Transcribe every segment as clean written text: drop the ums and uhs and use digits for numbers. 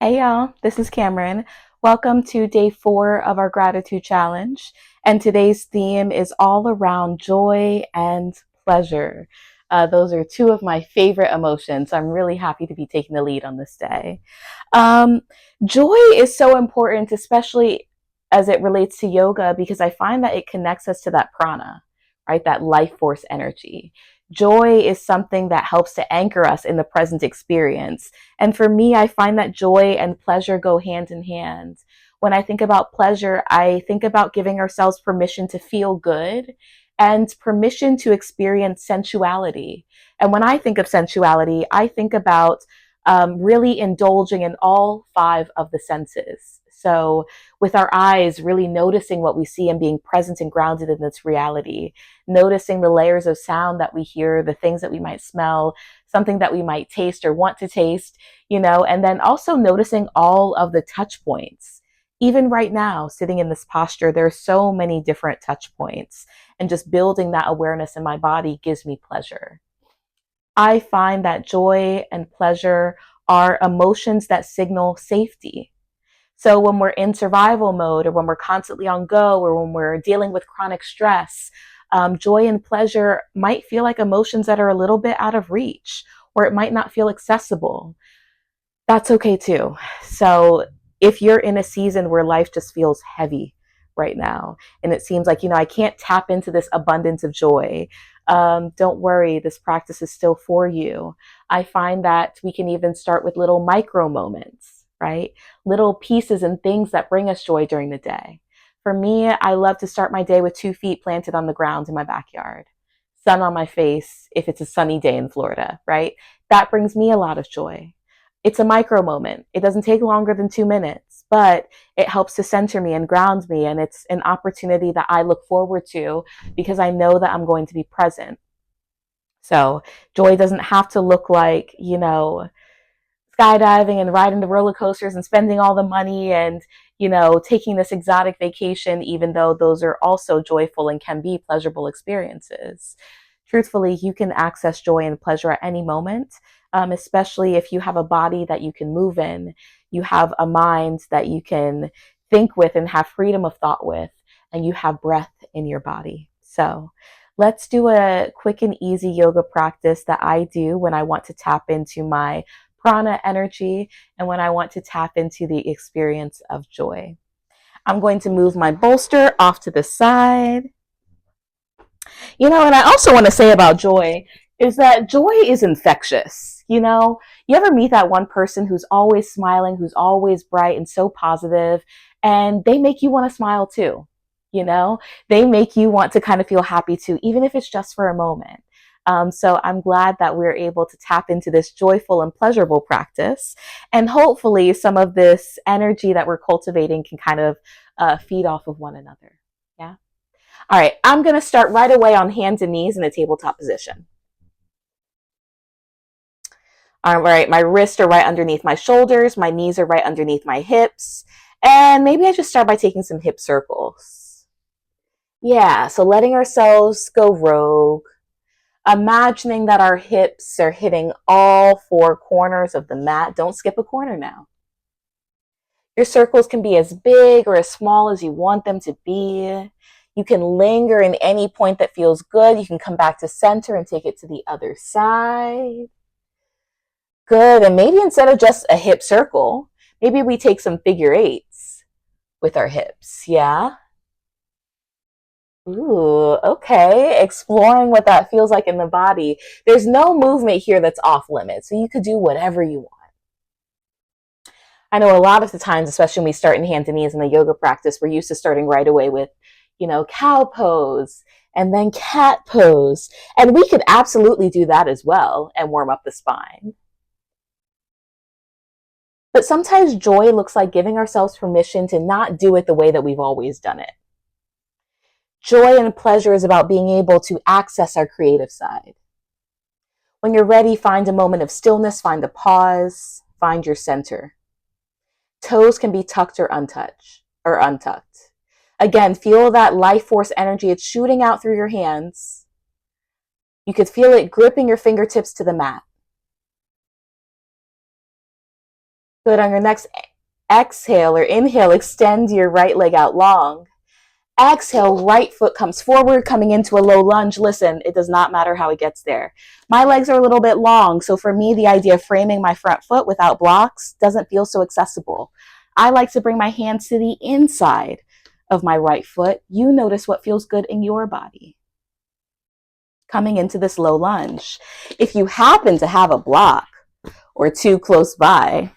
Hey y'all, this is Cameron. Welcome to day 4 of our gratitude challenge. And today's theme is all around joy and pleasure. Those are two of my favorite emotions. So I'm really happy to be taking the lead on this day. Um, Joy is so important, especially as it relates to yoga, because I find that it connects us to that prana, right? That life force energy. Joy is something that helps to anchor us in the present experience. And for me, I find that joy and pleasure go hand in hand. When I think about pleasure, I think about giving ourselves permission to feel good and permission to experience sensuality. And when I think of sensuality, I think about really indulging in all 5 of the senses. So, with our eyes, really noticing what we see and being present and grounded in its reality, noticing the layers of sound that we hear, the things that we might smell, something that we might taste or want to taste, and then also noticing all of the touch points. Even right now, sitting in this posture, there are so many different touch points, and just building that awareness in my body gives me pleasure. I find that joy and pleasure are emotions that signal safety. So when we're in survival mode, or when we're constantly on go, or when we're dealing with chronic stress, joy and pleasure might feel like emotions that are a little bit out of reach, or it might not feel accessible. That's okay too. So if you're in a season where life just feels heavy right now, and it seems like, I can't tap into this abundance of joy, don't worry, this practice is still for you. I find that we can even start with little micro moments, right? Little pieces and things that bring us joy during the day. For me, I love to start my day with 2 feet planted on the ground in my backyard, sun on my face if it's a sunny day in Florida, right? That brings me a lot of joy. It's a micro moment. It doesn't take longer than 2 minutes, but it helps to center me and ground me. And it's an opportunity that I look forward to because I know that I'm going to be present. So joy doesn't have to look like, skydiving and riding the roller coasters and spending all the money and, taking this exotic vacation, even though those are also joyful and can be pleasurable experiences. Truthfully, you can access joy and pleasure at any moment, especially if you have a body that you can move in, you have a mind that you can think with and have freedom of thought with, and you have breath in your body. So let's do a quick and easy yoga practice that I do when I want to tap into my prana energy and when I want to tap into the experience of joy. I'm going to move my bolster off to the side. And I also want to say about joy is that joy is infectious. You ever meet that one person who's always smiling, who's always bright and so positive, and they make you want to smile too. They make you want to kind of feel happy too, even if it's just for a moment. So I'm glad that we're able to tap into this joyful and pleasurable practice. And hopefully some of this energy that we're cultivating can kind of feed off of one another. Yeah. All right, I'm going to start right away on hands and knees in a tabletop position. All right, my wrists are right underneath my shoulders, my knees are right underneath my hips, and maybe I just start by taking some hip circles. Yeah, so letting ourselves go rogue, imagining that our hips are hitting all 4 corners of the mat. Don't skip a corner now. Your circles can be as big or as small as you want them to be. You can linger in any point that feels good. You can come back to center and take it to the other side. Good. And maybe instead of just a hip circle, maybe we take some figure eights with our hips. Yeah. Ooh, okay. Exploring what that feels like in the body. There's no movement here that's off limits. So you could do whatever you want. I know a lot of the times, especially when we start in hands and knees in the yoga practice, we're used to starting right away with, cow pose and then cat pose. And we could absolutely do that as well and warm up the spine. But sometimes joy looks like giving ourselves permission to not do it the way that we've always done it. Joy and pleasure is about being able to access our creative side. When you're ready, find a moment of stillness, find a pause, find your center. Toes can be tucked or untucked. Again, feel that life force energy. It's shooting out through your hands. You could feel it gripping your fingertips to the mat. Good. On your next exhale or inhale, extend your right leg out long. Exhale, right foot comes forward, coming into a low lunge. Listen, it does not matter how it gets there. My legs are a little bit long, so for me, the idea of framing my front foot without blocks doesn't feel so accessible. I like to bring my hands to the inside of my right foot. You notice what feels good in your body. Coming into this low lunge. If you happen to have a block or two close by,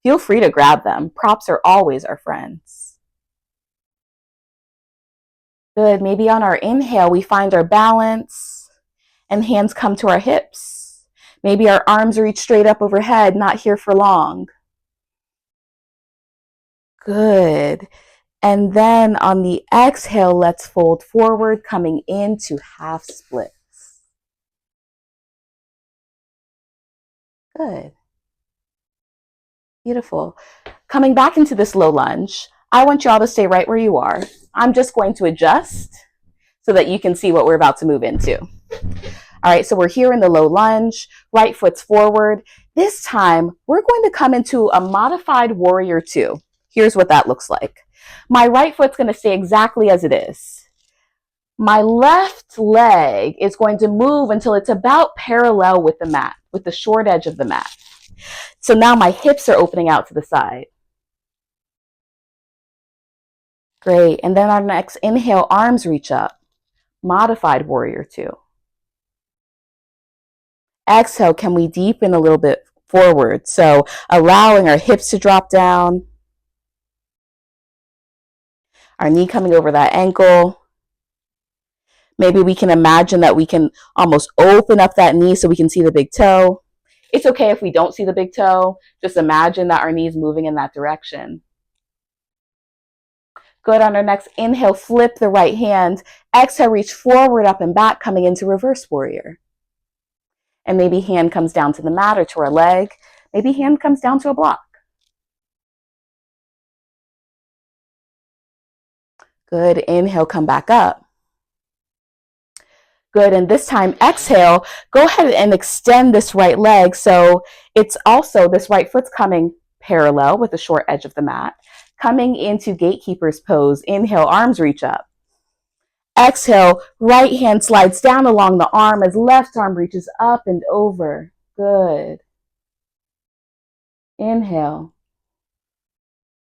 feel free to grab them. Props are always our friends. Good. Maybe on our inhale, we find our balance and hands come to our hips. Maybe our arms reach straight up overhead, not here for long. Good. And then on the exhale, let's fold forward, coming into half splits. Good. Beautiful. Coming back into this low lunge, I want y'all to stay right where you are. I'm just going to adjust so that you can see what we're about to move into. All right, so we're here in the low lunge, right foot's forward. This time, we're going to come into a modified warrior two. Here's what that looks like. My right foot's going to stay exactly as it is. My left leg is going to move until it's about parallel with the mat, with the short edge of the mat. So now my hips are opening out to the side. Great. And then on the next inhale, arms reach up. Modified warrior two. Exhale, can we deepen a little bit forward? So allowing our hips to drop down. Our knee coming over that ankle. Maybe we can imagine that we can almost open up that knee so we can see the big toe. It's okay if we don't see the big toe. Just imagine that our knee is moving in that direction. Good. On our next inhale, flip the right hand. Exhale, reach forward, up and back, coming into reverse warrior. And maybe hand comes down to the mat or to our leg. Maybe hand comes down to a block. Good. Inhale, come back up. Good. And this time, exhale, go ahead and extend this right leg. So it's also, this right foot's coming parallel with the short edge of the mat. Coming into gatekeeper's pose. Inhale, arms reach up. Exhale, right hand slides down along the arm as left arm reaches up and over. Good. Inhale.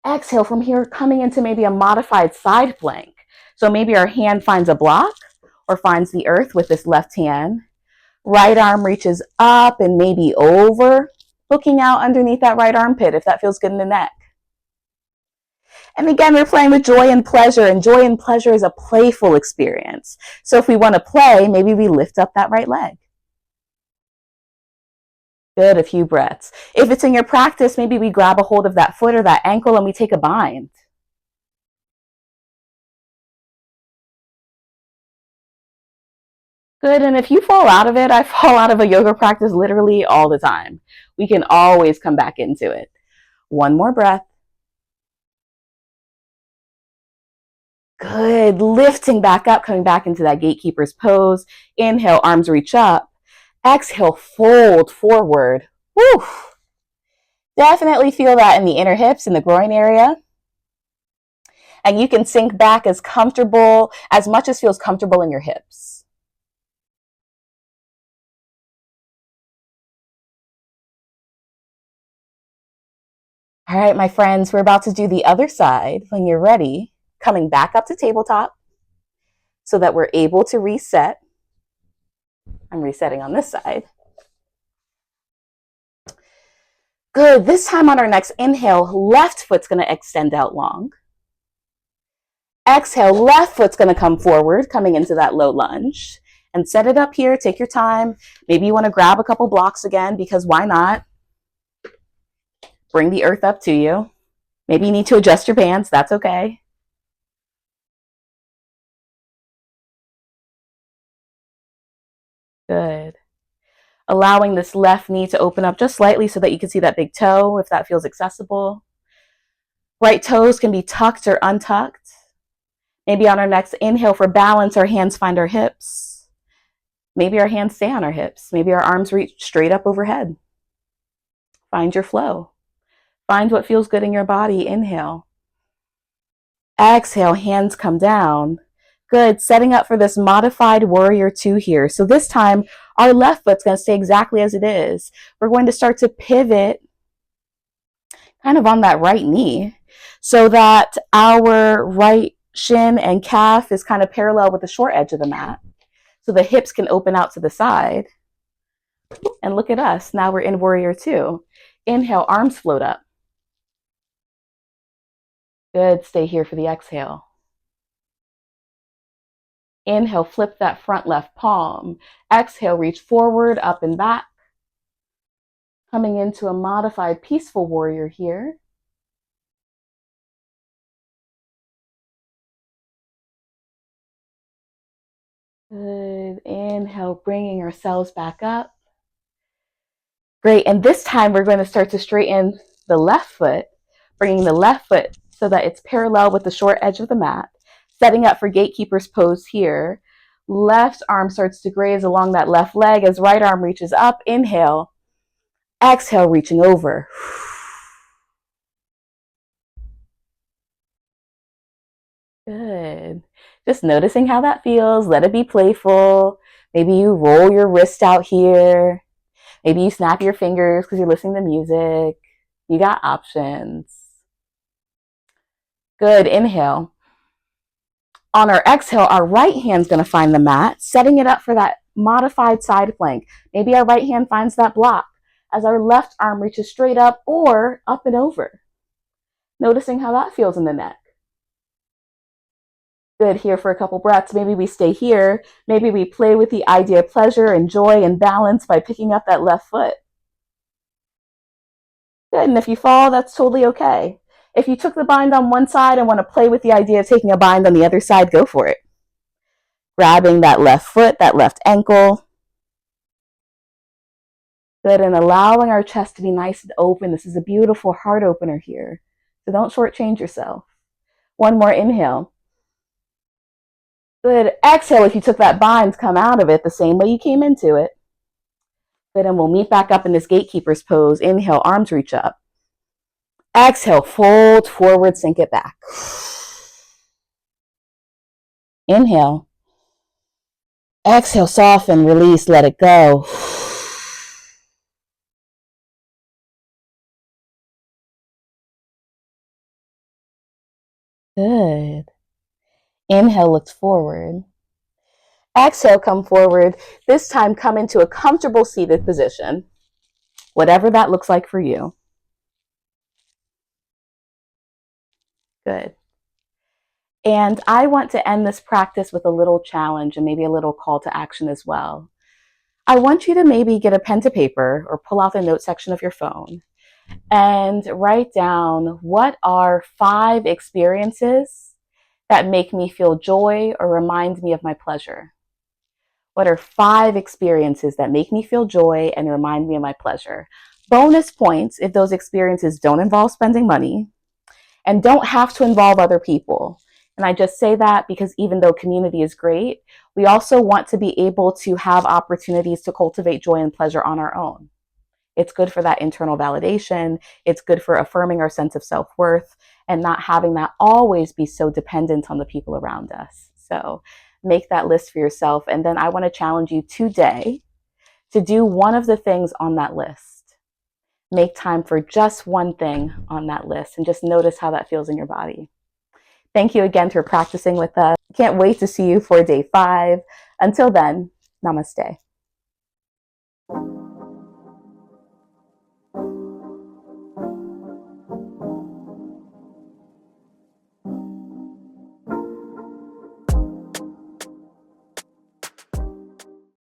Exhale, from here, coming into maybe a modified side plank. So maybe our hand finds a block or finds the earth with this left hand. Right arm reaches up and maybe over, looking out underneath that right armpit if that feels good in the neck. And again, we're playing with joy and joy and pleasure is a playful experience. So if we want to play, maybe we lift up that right leg. Good, a few breaths. If it's in your practice, maybe we grab a hold of that foot or that ankle and we take a bind. Good, and if you fall out of it, I fall out of a yoga practice literally all the time. We can always come back into it. One more breath. Good, lifting back up, coming back into that gatekeeper's pose. Inhale, arms reach up. Exhale, fold forward. Woo! Definitely feel that in the inner hips, in the groin area. And you can sink back as comfortable, as much as feels comfortable in your hips. All right, my friends, we're about to do the other side. When you're ready, coming back up to tabletop so that we're able to reset. I'm resetting on this side. Good. This time on our next inhale, left foot's going to extend out long. Exhale, left foot's going to come forward, coming into that low lunge. And set it up here. Take your time. Maybe you want to grab a couple blocks again, because why not? Bring the earth up to you. Maybe you need to adjust your bands. That's okay. Good. Allowing this left knee to open up just slightly so that you can see that big toe if that feels accessible. Right toes can be tucked or untucked. Maybe on our next inhale for balance, our hands find our hips. Maybe our hands stay on our hips. Maybe our arms reach straight up overhead. Find your flow. Find what feels good in your body. Inhale. Exhale, hands come down. Good. Setting up for this modified warrior two here. So this time, our left foot's going to stay exactly as it is. We're going to start to pivot kind of on that right knee so that our right shin and calf is kind of parallel with the short edge of the mat. So the hips can open out to the side. And look at us. Now we're in warrior two. Inhale, arms float up. Good. Stay here for the exhale. Inhale, flip that front left palm. Exhale, reach forward, up and back. Coming into a modified peaceful warrior here. Good. Inhale, bringing ourselves back up. Great. And this time we're going to start to straighten the left foot, bringing the left foot so that it's parallel with the short edge of the mat. Setting up for gatekeeper's pose here. Left arm starts to graze along that left leg as right arm reaches up. Inhale. Exhale, reaching over. Good. Just noticing how that feels. Let it be playful. Maybe you roll your wrist out here. Maybe you snap your fingers because you're listening to music. You got options. Good. Inhale. On our exhale, our right hand's going to find the mat, setting it up for that modified side plank. Maybe our right hand finds that block as our left arm reaches straight up or up and over. Noticing how that feels in the neck. Good. Here for a couple breaths. Maybe we stay here. Maybe we play with the idea of pleasure and joy and balance by picking up that left foot. Good. And if you fall, that's totally okay. If you took the bind on one side and want to play with the idea of taking a bind on the other side, go for it. Grabbing that left foot, that left ankle. Good. And allowing our chest to be nice and open. This is a beautiful heart opener here. So don't shortchange yourself. One more inhale. Good. Exhale. If you took that bind, come out of it the same way you came into it. Good. And we'll meet back up in this gatekeeper's pose. Inhale, arms reach up. Exhale, fold forward, sink it back. Inhale. Exhale, soften, release, let it go. Good. Inhale, look forward. Exhale, come forward. This time, come into a comfortable seated position, whatever that looks like for you. Good. And I want to end this practice with a little challenge and maybe a little call to action as well. I want you to maybe get a pen to paper or pull out the note section of your phone and write down what are 5 experiences that make me feel joy or remind me of my pleasure. What are 5 experiences that make me feel joy and remind me of my pleasure? Bonus points if those experiences don't involve spending money and don't have to involve other people. And I just say that because even though community is great, we also want to be able to have opportunities to cultivate joy and pleasure on our own. It's good for that internal validation. It's good for affirming our sense of self-worth and not having that always be so dependent on the people around us. So make that list for yourself. And then I want to challenge you today to do one of the things on that list. Make time for just one thing on that list and just notice how that feels in your body. Thank you again for practicing with us. Can't wait to see you for day 5. Until then, namaste.